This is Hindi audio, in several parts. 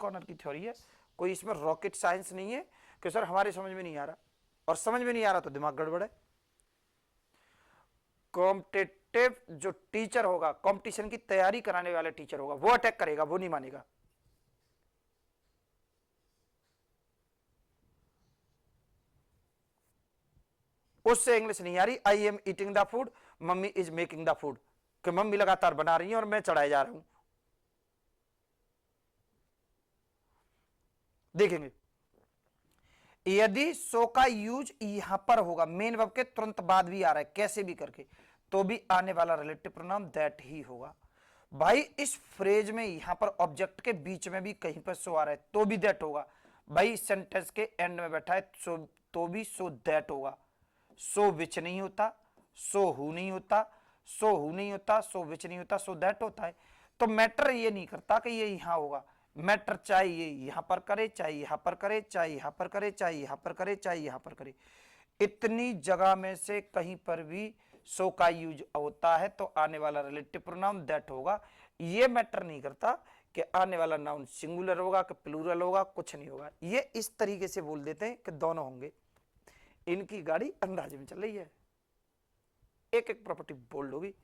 कॉर्नर की थ्योरी है, कोई इसमें रॉकेट साइंस नहीं है कि सर हमारे समझ में नहीं आ रहा, और समझ में नहीं आ रहा तो दिमाग गड़बड़ है। कॉम्पिटिटिव जो टीचर होगा, कंपटीशन की तैयारी कराने वाला टीचर होगा, वो अटैक करेगा, वो नहीं मानेगा। उससे इंग्लिश नहीं आ रही, I am eating the food, mummy is making the food, कि मम्मी लगातार बना रही है और मैं चढ़ाए जा रहा हूं। देखेंगे यदि सो का यूज यहां पर होगा, मेन वर्ब के तुरंत बाद भी आ रहा है कैसे भी करके, तो भी आने वाला रिलेटिव प्रोनाउन दैट ही होगा। भाई इस फ्रेज में यहां पर ऑब्जेक्ट के बीच में भी कहीं पर सो आ रहा है तो भी दैट होगा। भाई सेंटेंस के एंड में बैठा है सो, तो भी सो दैट होगा। सो विच नहीं होता, सो हु नहीं होता, सो हु नहीं होता, सो विच नहीं होता, सो दैट होता है। तो मैटर ये नहीं करता कि ये यहां होगा, मैटर चाहे ये यहां पर करे, चाहे यहां पर करे, चाहे यहां पर करे, चाहे यहां पर करे, चाहे यहां पर करे, इतनी जगह में से कहीं पर भी सो का यूज होता है तो आने वाला रिलेटिव प्रोनाउन दैट होगा। ये मैटर नहीं करता कि आने वाला नाउन सिंगुलर होगा कि प्लूरल होगा, कुछ नहीं होगा। ये इस तरीके से बोल देते हैं कि दोनों होंगे। इनकी गाड़ी अंदाजे में चल रही है, एक एक प्रॉपर्टी बोल्ड होगी।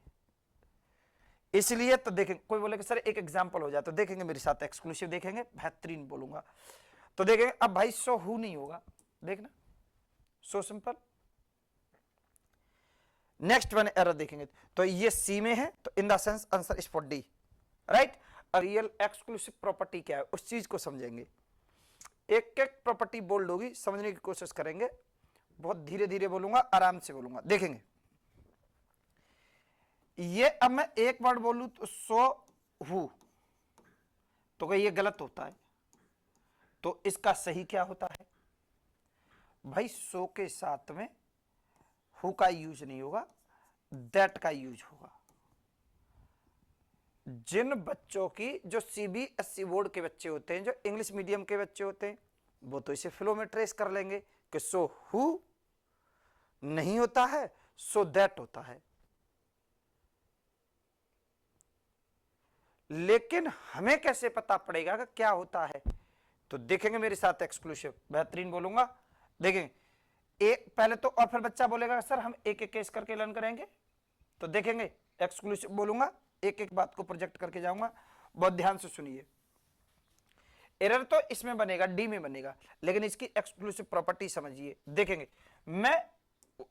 इसलिए तो देखेंगे, कोई बोले कि सर एक एग्जांपल हो जाए, तो देखेंगे मेरे साथ एक्सक्लूसिव देखेंगे, बेहतरीन बोलूंगा। तो देखेंगे अब भाई सो हु नहीं होगा, देखना so simple. Next one error देखेंगे, तो ये सी में है, तो इन the sense answer is for D, right. Real exclusive property क्या है उस चीज को समझेंगे, एक एक प्रॉपर्टी बोल्ड होगी, समझने की कोशिश करेंगे। बहुत धीरे धीरे बोलूंगा, आराम से बोलूंगा। देखेंगे ये अब मैं एक वर्ड बोलूं तो सो हु, तो क्या ये गलत होता है? तो इसका सही क्या होता है? भाई सो के साथ में हु का यूज नहीं होगा, दैट का यूज होगा। जिन बच्चों की जो सीबीएसई बोर्ड के बच्चे होते हैं, जो इंग्लिश मीडियम के बच्चे होते हैं, वो तो इसे फ्लो में ट्रेस कर लेंगे कि सो हु नहीं होता है, सो दैट होता है। लेकिन हमें कैसे पता पड़ेगा कि क्या होता है? तो देखेंगे मेरे साथ एक्सक्लूसिव, बेहतरीन बोलूंगा। देखेंगे एक पहले तो, और फिर बच्चा बोलेगा सर हम एक एक केस करके लर्न करेंगे। तो देखेंगे एक्सक्लूसिव बोलूंगा, एक एक बात को प्रोजेक्ट करके जाऊंगा, बहुत ध्यान से सुनिए। एरर तो इसमें बनेगा, डी में बनेगा, लेकिन इसकी एक्सक्लूसिव प्रॉपर्टी समझिए। देखेंगे मैं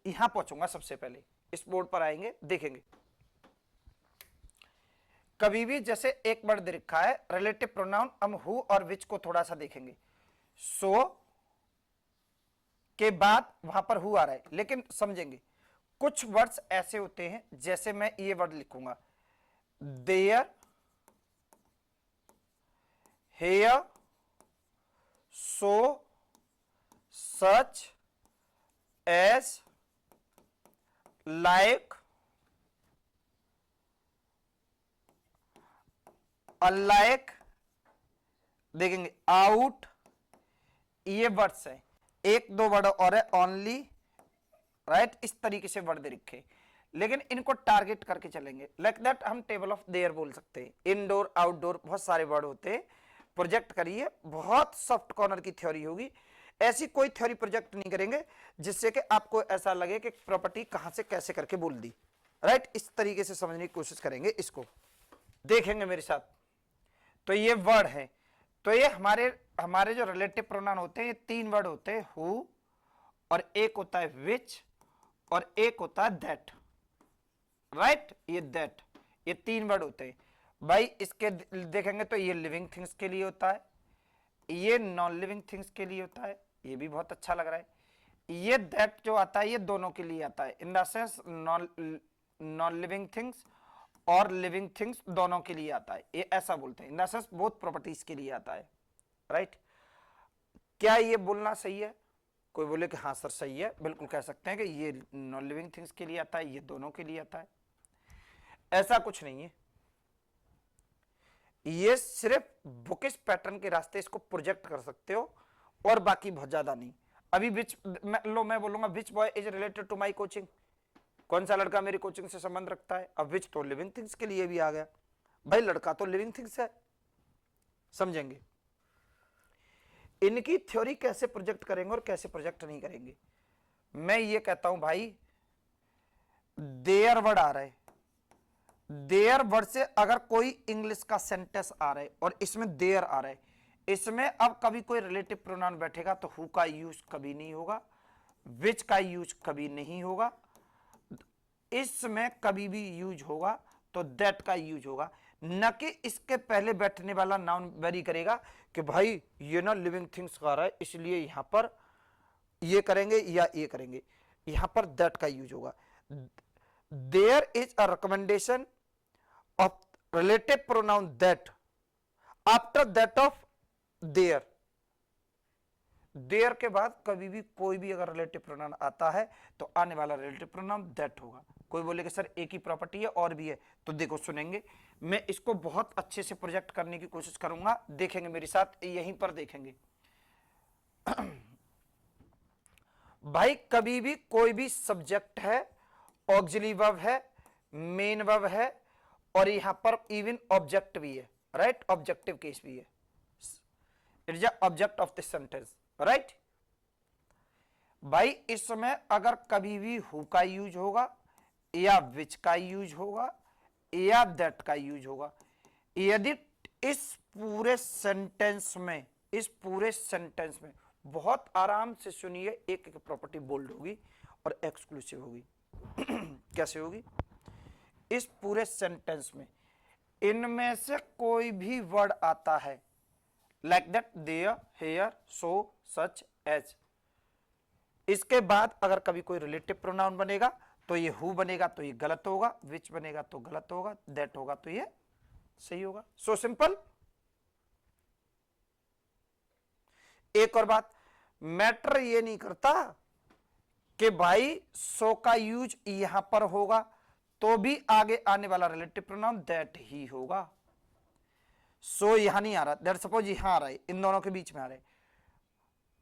यहां पहुंचूंगा, सबसे पहले इस बोर्ड पर आएंगे, देखेंगे कभी भी जैसे एक वर्ड दे रखा है रिलेटिव प्रोनाउन, हम हु और विच को थोड़ा सा देखेंगे। सो के बाद वहां पर हु आ रहा है, लेकिन समझेंगे कुछ वर्ड्स ऐसे होते हैं, जैसे मैं ये वर्ड लिखूंगा there, here, so, such, as, like, unlike, देखेंगे आउट, ये वर्ड्स हैं। एक दो वर्ड और है ओनली, राइट, इस तरीके से वर्ड दे रखे, लेकिन इनको टारगेट करके चलेंगे। लाइक दैट हम टेबल ऑफ देयर बोल सकते हैं, इनडोर, आउटडोर, बहुत सारे वर्ड होते हैं। प्रोजेक्ट करिए, बहुत सॉफ्ट कॉर्नर की थ्योरी होगी। ऐसी कोई थ्योरी प्रोजेक्ट नहीं करेंगे जिससे कि आपको ऐसा लगे कि प्रॉपर्टी कहां से कैसे करके बोल दी, राइट। इस तरीके से समझने की कोशिश करेंगे इसको, देखेंगे मेरे साथ। तो ये वर्ड है, तो ये हमारे हमारे जो रिलेटिव प्रोनाउन होते हैं, ये तीन वर्ड होते हैं, हु, और एक होता है विच, और एक होता है दैट, राइट। ये दैट, ये तीन वर्ड होते हैं। भाई इसके देखेंगे तो ये लिविंग थिंग्स के लिए होता है, ये नॉन लिविंग थिंग्स के लिए होता है, ये भी बहुत अच्छा लग रहा है। ये दैट जो आता है ये दोनों के लिए आता है, इन the sense non living things और लिविंग थिंग्स दोनों के लिए आता है, ये ऐसा बोलते हैं, इन द सेंस बोथ प्रॉपर्टीज के लिए आता है, राइट। क्या ये बोलना सही है? कोई बोले कि हाँ सर सही है, बिल्कुल कह सकते हैं कि ये नॉन लिविंग थिंग्स के लिए आता है, ये दोनों के लिए आता है। ऐसा कुछ नहीं है, ये सिर्फ बुकिश पैटर्न के रास्ते इसको प्रोजेक्ट कर सकते हो, और बाकी बहुत ज्यादा नहीं। अभी विच मैं बोलूंगा which boy is related to my coaching, कौन सा लड़का मेरी कोचिंग से संबंध रखता है। अब विच तो लिविंग थिंग्स के लिए भी आ गया, भाई लड़का तो लिविंग थिंग्स है, समझेंगे। इनकी थ्योरी कैसे प्रोजेक्ट करेंगे और कैसे प्रोजेक्ट नहीं करेंगे। मैं ये कहता हूं भाई, देयर वर्ड आ रहा है, देयर वर्ड से अगर कोई इंग्लिश का सेंटेंस आ रहा है और इसमें देयर आ रहा है, इसमें अब कभी कोई रिलेटिव प्रोनाउन बैठेगा तो हु का यूज कभी नहीं होगा, विच का यूज कभी नहीं होगा, इसमें कभी भी यूज होगा तो दैट का यूज होगा, न कि इसके पहले बैठने वाला नाउन वेरी करेगा कि भाई ये ना लिविंग थिंग्स का रहा है इसलिए यहां पर ये करेंगे या ये करेंगे, यहां पर दैट का यूज होगा। There is a recommendation of relative pronoun that after that of there. There के बाद कभी भी कोई भी अगर रिलेटिव प्रोनाउन आता है तो आने वाला रिलेटिव प्रोनाउन दैट होगा। कोई बोलेगा सर एक ही प्रॉपर्टी है और भी है, तो देखो सुनेंगे, मैं इसको बहुत अच्छे से प्रोजेक्ट करने की कोशिश करूंगा, देखेंगे मेरे साथ, यहीं पर देखेंगे। भाई कभी भी कोई भी सब्जेक्ट है, ऑक्सिलरी वर्ब है, मेन वर्ब है और यहां पर इवन ऑब्जेक्ट भी है, राइट, ऑब्जेक्टिव केस भी है, it is object of this sentence, right. भाई इसमें अगर कभी भी हु का यूज होगा या विच का यूज होगा या दैट का यूज होगा, यदि इस पूरे सेंटेंस में, इस पूरे सेंटेंस में बहुत आराम से सुनिए, एक एक प्रॉपर्टी बोल्ड होगी और एक्सक्लूसिव होगी। कैसे होगी? इस पूरे सेंटेंस में इनमें से कोई भी वर्ड आता है, like that, there, here, so, such, as, इसके बाद अगर कभी कोई रिलेटिव प्रोनाउन बनेगा तो ये हु बनेगा तो ये गलत होगा, विच बनेगा तो गलत होगा, दैट होगा तो ये सही होगा। So simple. एक और बात, मैटर ये नहीं करता कि भाई सो का यूज यहां पर होगा तो भी आगे आने वाला रिलेटिव प्रोनाउन दैट ही होगा। सो यहां नहीं आ रहा, दैट सपोज यहां आ रहा है, इन दोनों के बीच में आ रहा है,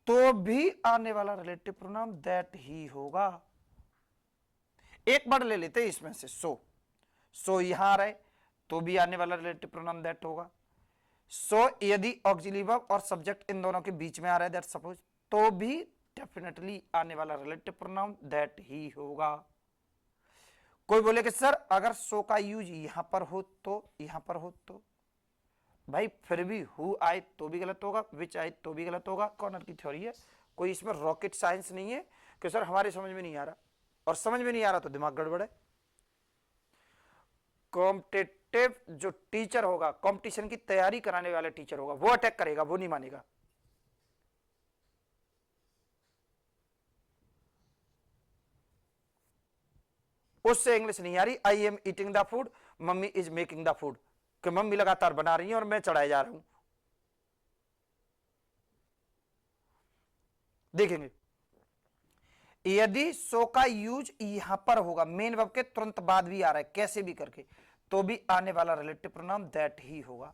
तो भी आने वाला रिलेटिव प्रोनाउन दैट ही होगा। एक वर्ड ले लेते हैं इसमें से, सो यहां आ रहा है तो भी आने वाला रिलेटिव प्रोनाउन दैट होगा। सो यदि ऑक्सिलरी वर्ब और सब्जेक्ट इन दोनों के बीच में आ रहा है, दैट सपोज, तो भी डेफिनेटली आने वाला रिलेटिव प्रोनाउन दैट ही होगा। कोई बोले कि सर अगर सो का यूज यहां पर हो तो, यहां पर हो तो, भाई फिर भी हु आए तो भी गलत होगा, विच आए तो भी गलत होगा। कॉर्नर की थ्योरी है, कोई इसमें रॉकेट साइंस नहीं है कि सर हमारे समझ में नहीं आ रहा, और समझ में नहीं आ रहा तो दिमाग गड़बड़ है। कॉम्पिटिटिव जो टीचर होगा, कंपटीशन की तैयारी कराने वाला टीचर होगा, वो अटैक करेगा, वो नहीं मानेगा। उससे इंग्लिश नहीं आ रही, I am eating the food, mummy is making the food, कि मम्मी लगातार बना रही है और मैं चढ़ाए जा रहा हूं। देखेंगे, यदि सो का यूज यहां पर होगा, मेन वर्ब के तुरंत बाद भी आ रहा है कैसे भी करके, तो भी आने वाला रिलेटिव प्रोनाउन दैट ही होगा।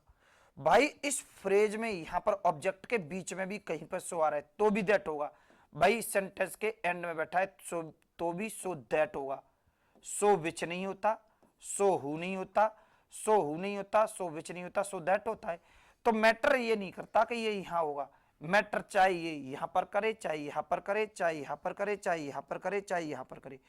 भाई इस फ्रेज में यहां पर ऑब्जेक्ट के बीच में भी कहीं पर सो आ रहा है तो भी दैट होगा। भाई सेंटेंस के एंड में बैठा है सो, तो भी सो दैट होगा। सो विच नहीं होता, सो हु नहीं होता, सो हु नहीं होता, सो विच नहीं होता, सो दैट होता है। तो मैटर ये नहीं करता कि ये यहां होगा, मैटर चाहे ये यहां पर करे, चाहे यहां पर करे, चाहे यहां पर करे, चाहे यहां पर करे, चाहे यहां पर करे,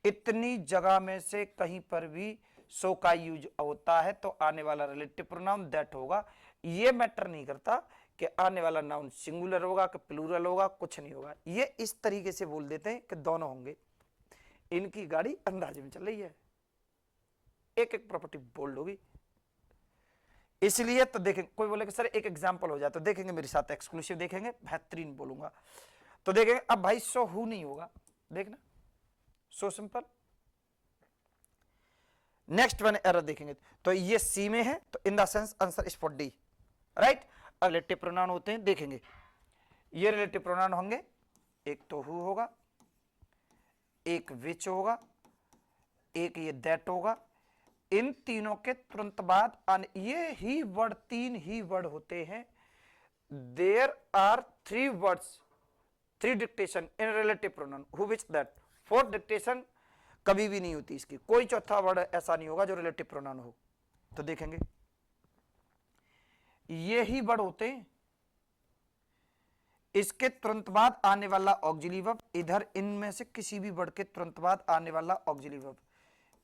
इतनी जगह में से कहीं पर भी सो का यूज होता है तो आने वाला रिलेटिव प्रोनाउन दैट होगा। ये मैटर नहीं करता कि आने वाला नाउन सिंगुलर होगा कि प्लूरल होगा, कुछ नहीं होगा। ये इस तरीके से बोल देते हैं कि दोनों होंगे। इनकी गाड़ी अंदाजे में चल रही है, एक एक प्रॉपर्टी बोल्ड होगी। इसलिए तो देखेंगे, कोई बोले कि सर एक एग्जांपल हो जाए, तो देखेंगे मेरे साथ, एक्सक्लूसिव देखेंगे, बेहतरीन बोलूंगा। तो देखेंगे अब भाई सो हु नहीं होगा, देखना, so simple. Next one error देखेंगे, तो ये सी में है, तो इन the sense answer is for D, right. Relative pronoun होते हैं, देखेंगे ये रिलेटिव प्रोनाउन होंगे, एक तो हु होगा, एक विच होगा, एक ये दैट होगा। इन तीनों के तुरंत बाद ये ही वर्ड, तीन ही वर्ड होते हैं। There are three words, three dictation in relative pronoun, who which that. Fourth dictation कभी भी नहीं होती इसकी, कोई चौथा वर्ड ऐसा नहीं होगा जो रिलेटिव प्रोनाउन हो। तो देखेंगे ये ही वर्ड होते हैं, इसके तुरंत बाद आने वाला ऑक्सिलरी वर्ब, इधर इनमें से किसी भी वर्ड के तुरंत बाद आने वाला ऑक्सिलरी वर्ब,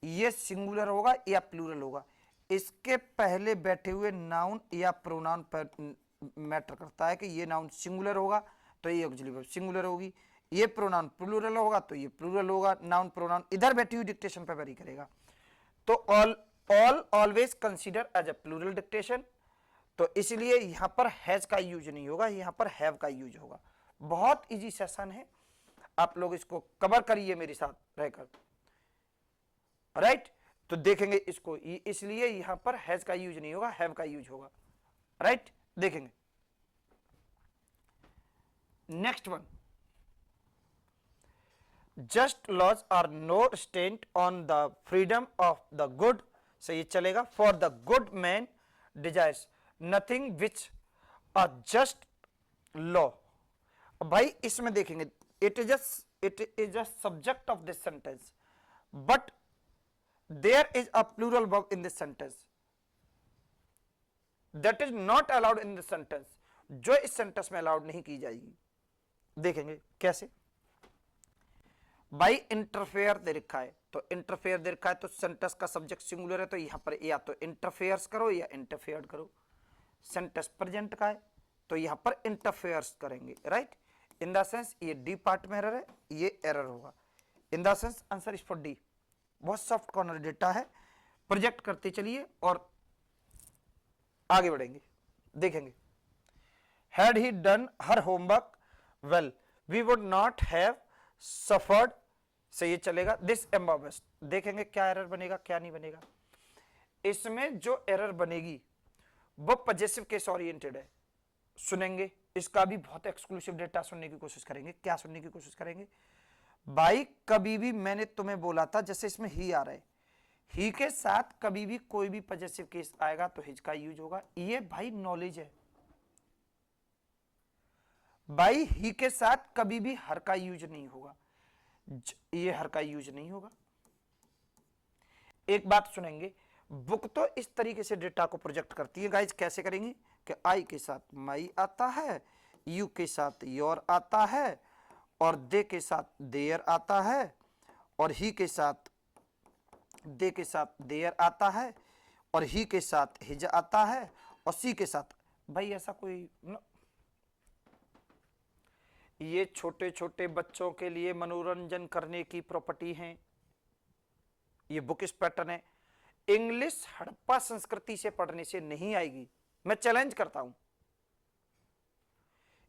ये सिंगुलर होगा या प्लूरल होगा। इसके पहले बैठे हुए नाउन या प्रोनाउन पर मैटर करता है कि ये नाउन सिंगुलर होगा तो ये ऑक्सिलरी वर्ब सिंगुलर होगी, ये प्रोनाउन प्लूरल होगा तो ये प्लूरल होगा। नाउन प्रोनाउन इधर बैठी हुई डिक्टेशन पर वेरी करेगा। तो all always consider as a plural dictation, तो इसलिए यहां पर हैज का यूज नहीं होगा, यहां पर हैव का यूज होगा। बहुत इजी सेशन है, आप लोग इसको कवर करिए मेरे साथ रहकर, राइट। तो देखेंगे इसको, इसलिए यहां पर हैज का यूज नहीं होगा, हैव का यूज होगा, राइट। देखेंगे next one, just laws are no stent on the freedom of the good, से ये चलेगा। For the good man desires nothing which a just law. भाई इसमें देखेंगे, it is a subject of this sentence, but there is a plural verb in this sentence that is not allowed in this sentence, जो इस सेंटेंस में अलाउड नहीं की जाएगी। देखेंगे कैसे। भाई इंटरफेयर दे रखा है, तो इंटरफेयर दे रखा है तो सेंटेंस का सब्जेक्ट सिंगुलर है, तो यहां पर या तो इंटरफेयर्स करो या इंटरफेयर करो। सेंटेंस प्रेजेंट का है तो यहां पर इंटरफेयर्स करेंगे, राइट। इन द सेंस ये डी पार्ट में एरर है, ये एरर होगा। In the sense answer is for D. बहुत सॉफ्ट कॉर्नर डेटा है, प्रोजेक्ट करते चलिए और आगे बढ़ेंगे। देखेंगे, had he done her homework well we would not have suffered, से ये चलेगा। दिस एम्बेस्ट, देखेंगे क्या एरर बनेगा क्या नहीं बनेगा। इसमें जो एरर बनेगी वो पॉजेसिव केस ओरिएंटेड है। सुनेंगे, इसका भी बहुत एक्सक्लूसिव डेटा सुनने की कोशिश करेंगे। क्या सुनने की कोशिश करेंगे भाई, कभी भी मैंने तुम्हें बोला था, जैसे इसमें ही आ रहा है, ही के साथ कभी भी कोई भी पॉजेसिव केस आएगा तो हिज का यूज होगा। ये भाई नॉलेज है भाई, ही के साथ कभी भी हर का यूज नहीं होगा, ये हर का यूज नहीं होगा। एक बात सुनेंगे, बुक तो इस तरीके से डेटा को प्रोजेक्ट करती है गाइज। कैसे करेंगे कि आई के साथ माई आता है, यू के साथ योर आता है, और दे के साथ देयर आता है, और ही के साथ दे के साथ देयर आता है, और ही के साथ हिज आता है, और सी के साथ। भाई ऐसा कोई न, ये छोटे छोटे बच्चों के लिए मनोरंजन करने की प्रॉपर्टी है, ये बुक इस पैटर्न है। इंग्लिश हड़प्पा संस्कृति से पढ़ने से नहीं आएगी, मैं चैलेंज करता हूं।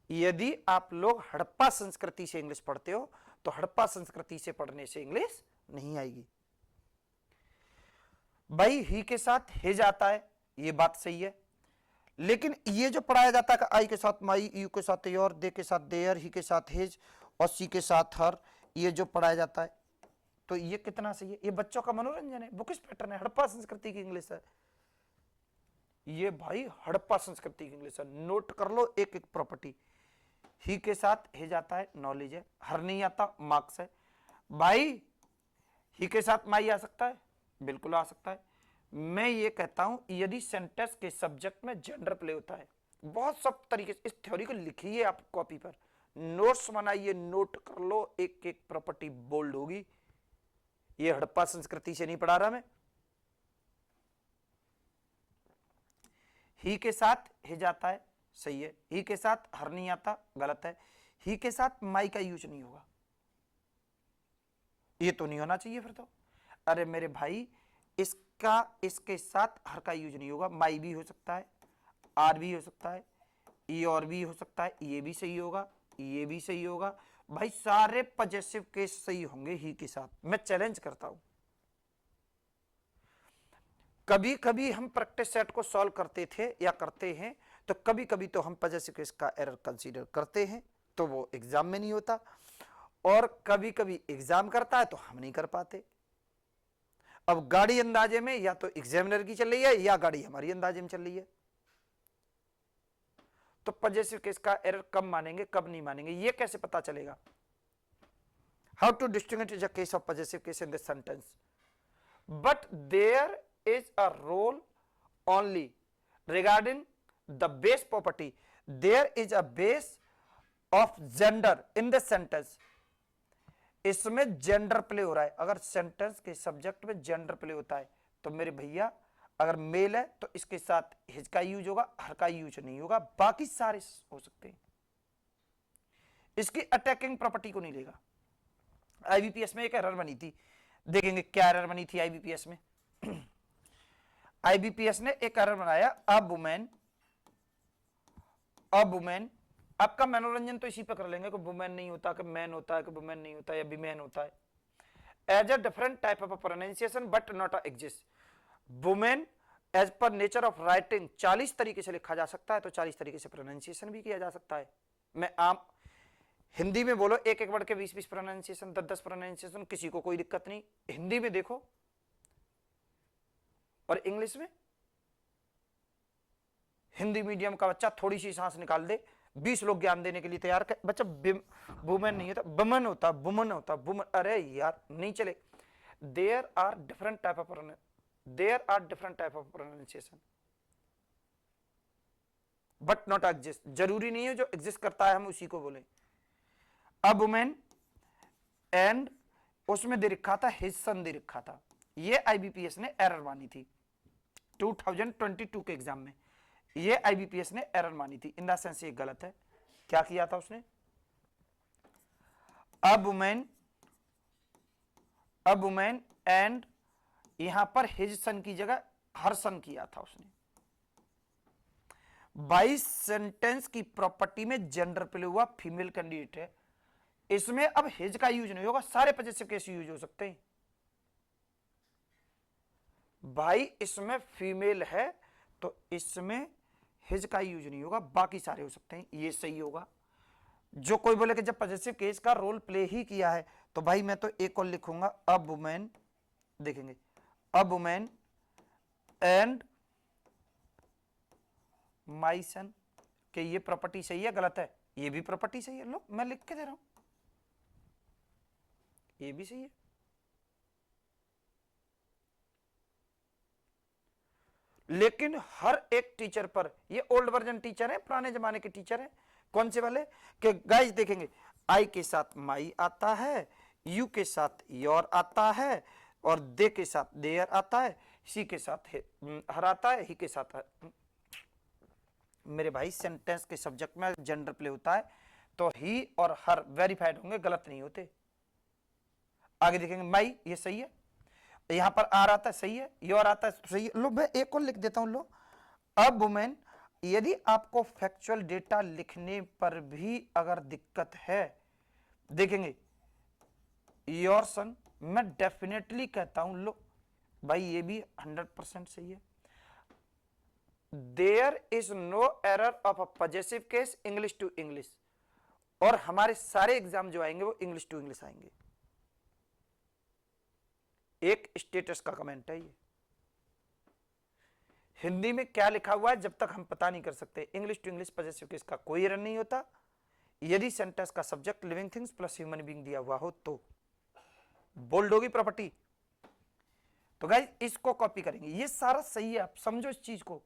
यदि आप लोग हड़प्पा संस्कृति से इंग्लिश पढ़ते हो तो हड़प्पा संस्कृति से पढ़ने से इंग्लिश नहीं आएगी। भाई ही के साथ हिज आता है, ये बात सही है, लेकिन ये जो पढ़ाया जाता है आई के साथ माई, यू के साथ योर, दे के साथ देयर, ही के साथ हिज, और सी के साथ हर, ये जो पढ़ाया जाता है, तो ये कितना सही है। ये बच्चों का मनोरंजन है, बुकिश पैटर्न है, हड़प्पा संस्कृति की इंग्लिश है। ये भाई हड़प्पा संस्कृति की इंग्लिश है, नोट कर लो एक एक प्रॉपर्टी। ही के साथ हिज आता है, नॉलेज है। हर नहीं आता, मार्क्स है। भाई ही के साथ माई आ सकता है, बिल्कुल आ सकता है। मैं ये कहता हूं यदि सेंटेंस के सब्जेक्ट में जेंडर प्ले होता है, बहुत सब तरीके से इस थ्योरी को लिखिए आप कॉपी पर, नोट्स बनाइए, नोट कर लो, एक एक प्रॉपर्टी बोल्ड होगी। ये हड़प्पा संस्कृति से नहीं पढ़ा रहा मैं। ही के साथ हिज आता है, सही है। ही के साथ हर नहीं आता, गलत है। ही के साथ माई का यूज नहीं होगा, ये तो नहीं होना चाहिए फिर तो। अरे मेरे भाई, इसका इसके साथ हर का यूज नहीं होगा, माई भी हो सकता है, आर भी हो सकता है, ई और भी हो सकता है, ये भी सही होगा, ये भी सही होगा। भाई सारे पॉजेसिव केस सही होंगे ही के साथ, मैं चैलेंज करता हूं। कभी कभी हम प्रैक्टिस सेट को सॉल्व करते थे या करते हैं, तो कभी कभी तो हम पॉजेसिव केस का एरर कंसीडर करते हैं, तो वो एग्जाम में नहीं होता, और कभी कभी एग्जाम करता है तो हम नहीं कर पाते। अब गाड़ी अंदाजे में या तो एग्जामिनर की चल रही है या गाड़ी हमारी अंदाजे में चल रही है, तो पॉजेसिव केस का एरर कब मानेंगे कब नहीं मानेंगे, ये कैसे पता चलेगा। How to distinguish the case of possessive case in this sentence, but there is a role only regarding the base property. There is a base of gender in the sentence, इसमें जेंडर प्ले हो रहा है। अगर सेंटेंस के सब्जेक्ट में जेंडर प्ले होता है तो मेरे भैया अगर मेल है तो इसके साथ हिज का यूज होगा, हर का यूज नहीं होगा, बाकी सारे हो सकते हैं। इसकी अटैकिंग प्रॉपर्टी को नहीं लेगा। आईबीपीएस में एक एरर बनी थी, देखेंगे क्या एरर बनी थी आईबीपीएस में। आईबीपीएस ने एक एरर बनाया, अ वुमेन, आपका मनोरंजन तो इसी पे कर लेंगे कि वुमेन नहीं होता, कि मैन होता है, कि वुमेन नहीं होता, या विमेन होता है। As a different type of pronunciation but not exist. Women as per nature of writing 40 तरीके से लिखा जा सकता है, तो 40 तरीके से प्रोनाउंसिएशन भी किया जा सकता है। मैं आम हिंदी में बोलो एक एक वर्ड के 20-20 प्रोनाउंसिएशन, 10-10 प्रोनाउंसिएशन, किसी को कोई दिक्कत नहीं। हिंदी में देखो और इंग्लिश में, हिंदी मीडियम का बच्चा थोड़ी सी सांस निकाल दे, 20 लोग ज्ञान देने के लिए तैयार। बच्चा वुमेन नहीं होता, वुमन होता, वुमन होता, वुमन, अरे यार नहीं चले। There are different type of pronunciation but not exist. जरूरी नहीं है जो एग्जिस्ट करता है हम उसी को बोले। अब वुमेन एंड उसमें दे रखा था हिज सन दे रखा था, ये आईबीपीएस ने एरर मानी थी 2022 के एग्जाम में। ये आईबीपीएस ने एरर मानी थी, इन द सेंस ये गलत है। क्या किया था उसने, अब वुमेन एंड यहां पर हिज सन की जगह हर सन किया था उसने। बाई सेंटेंस की प्रॉपर्टी में जेंडर प्ले हुआ, फीमेल कैंडिडेट है, इसमें अब हिज का यूज नहीं होगा, सारे पॉजिटिव केस यूज हो सकते हैं। भाई इसमें फीमेल है तो इसमें हिज का यूज नहीं होगा, बाकी सारे हो सकते हैं, ये सही होगा। जो कोई बोले कि जब पॉजिटिव केस का रोल प्ले ही किया है तो भाई मैं तो एक और लिखूंगा, अब वुमेन, देखेंगे अब वुमेन एंड माई सन, कि ये प्रॉपर्टी सही है गलत है, ये भी प्रॉपर्टी सही है। लो मैं लिख के दे रहा हूं, ये भी सही है। लेकिन हर एक टीचर पर, ये ओल्ड वर्जन टीचर है, पुराने जमाने के टीचर है, कौन से वाले, कि गाइस देखेंगे आई के साथ माई आता है, यू के साथ योर आता है, और दे के साथ देयर आता है, सी के साथ हर आता है, ही के साथ मेरे भाई सेंटेंस के सब्जेक्ट में जेंडर प्ले होता है तो ही और हर वेरीफाइड होंगे, गलत नहीं होते। आगे देखेंगे माई, ये सही है, यहां पर आर आता है सही है, योर आता है सही है। लो मैं एक और लिख देता हूं, लो अब वुमेन, यदि आपको फैक्चुअल डेटा लिखने पर भी अगर दिक्कत है, देखेंगे योर सन, मैं डेफिनेटली कहता हूं, लो भाई ये भी 100% सही है। There is no error of a possessive case English to English, और हमारे सारे एग्जाम जो आएंगे वो इंग्लिश टू इंग्लिश आएंगे। एक स्टेटस का कमेंट है ये, हिंदी में क्या लिखा हुआ है जब तक हम पता नहीं कर सकते। English to English possessive case का कोई एरर नहीं होता यदि सेंटेंस का subject living things plus human being दिया हुआ हो तो। बोल्ड होगी प्रॉपर्टी, तो गाइस इसको कॉपी करेंगे, ये सारा सही है, आप समझो इस चीज को।